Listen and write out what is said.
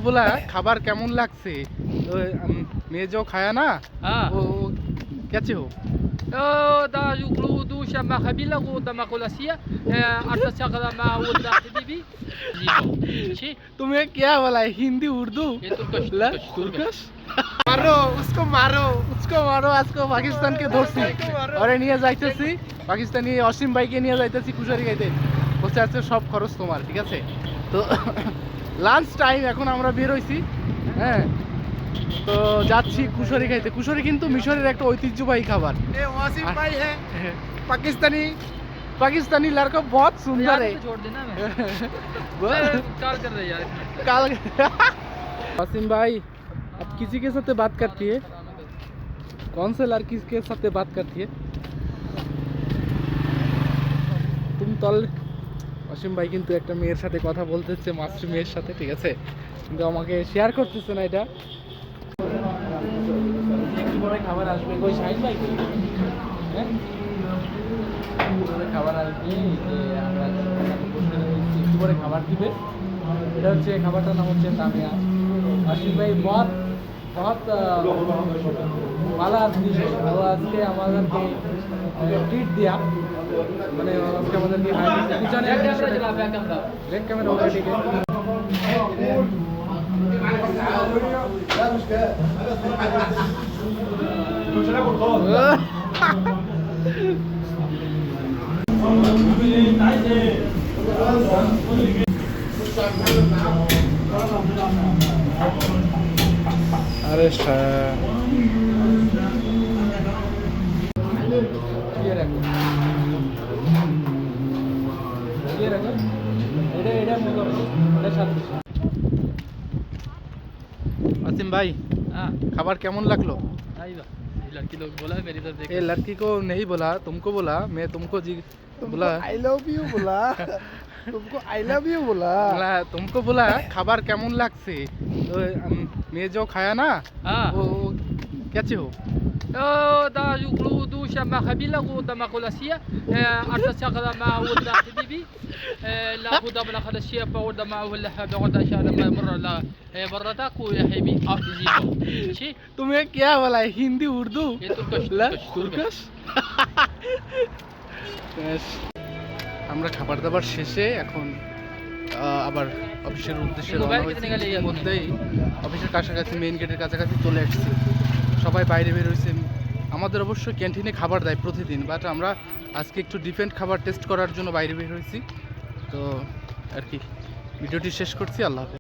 बोला খাবার কেমন লাগছে তো মেয়ে जो खाया ना वो कैसे हो da yuqlu du shama khabila go da makulasiya arta shagala ma wada habibi तुम्हें क्या बोला हिंदी उर्दू ये तुर्कश उसको मारो আজকে পাকিস্তানকে ধরছি আরে নিয়ে যাইতেছি পাকিস্তানি অসীম ভাইকে নিয়ে যাইতেছি কুশারি খাইতে বলছে আজকে সব খরচ তোমার ঠিক আছে তো লাঞ্চ টাইম এখন আমরা বের হইছি হ্যাঁ তো যাচ্ছি কুশারি খাইতে কুশারি কিন্তু মিশরের একটা ঐতিহ্যবাহী খাবার ये वसीम भाई है पाकिस्तानी पाकिस्तानी लड़का बहुत सुंदर है छोड़ देना मैं वो- कॉल कर रहे यार काल वसीम भाई अब किसी के साथ बात करती है कौन से लड़की के साथ बात करती है तुम तल অসীম ভাই কিন্তু একটা মেয়ের সাথে কথা বলতেছে মাস্টার মেয়ের সাথে ঠিক আছে কিন্তু আমাকে শেয়ার করতেছে না এটা একটু পরে খাবার আসবে কই শাহিন ভাই হ্যাঁ খাবার আসবে যে আমরা একটু পরে খাবার দিবে এটা হচ্ছে খাবারটার নাম হচ্ছে তামিয়া অসীম ভাই बहुत ভালো আদমি ও আজকে আমাদেরকে ট্রিট দিয়া মানে আজকে আমাদেরকে ব্যাক ক্যামেরা ওটা ঠিক अरे वसीम भाई खबर केमन लगलो लड़की लोग बोला मेरी तरफ देख ये लड़की को नहीं बोला तुमको बोला मैं तुमको बोला आई लव यू बोला तुमको आई लव यू बोला तुमको बोला খাবার কেমন লাগছে তো মেয়ে जो खाया ना वो कैसे हो da yuqlu du shama khabila go da makulasiya arta shagala ma wada habibi لا خد من خلشيه فورد ما ولا حاجه غدا ان شاء الله ما مره لا برتك يا حبيبي شي तुम्हें क्या बोला हिंदी उर्दू ये तुर्कश তুর্কশ আমরা খাবার দাবার শেষে এখন আবার অফিসের উদ্দেশ্যে রওনা হয়েছি মধ্যেই অফিসের কাছাকাছি মেইন গেটের কাছাকাছি চলে আসছি সবাই বাইরে বের হয়েছেন আমাদের অবশ্য ক্যান্টিনে খাবার দেয় প্রতিদিন বাট আমরা আজকে একটু ডিফারেন্ট খাবার টেস্ট করার জন্য বাইরে বের হয়েছি তো আর কি ভিডিওটি শেষ করছি আল্লাহ হাফেজ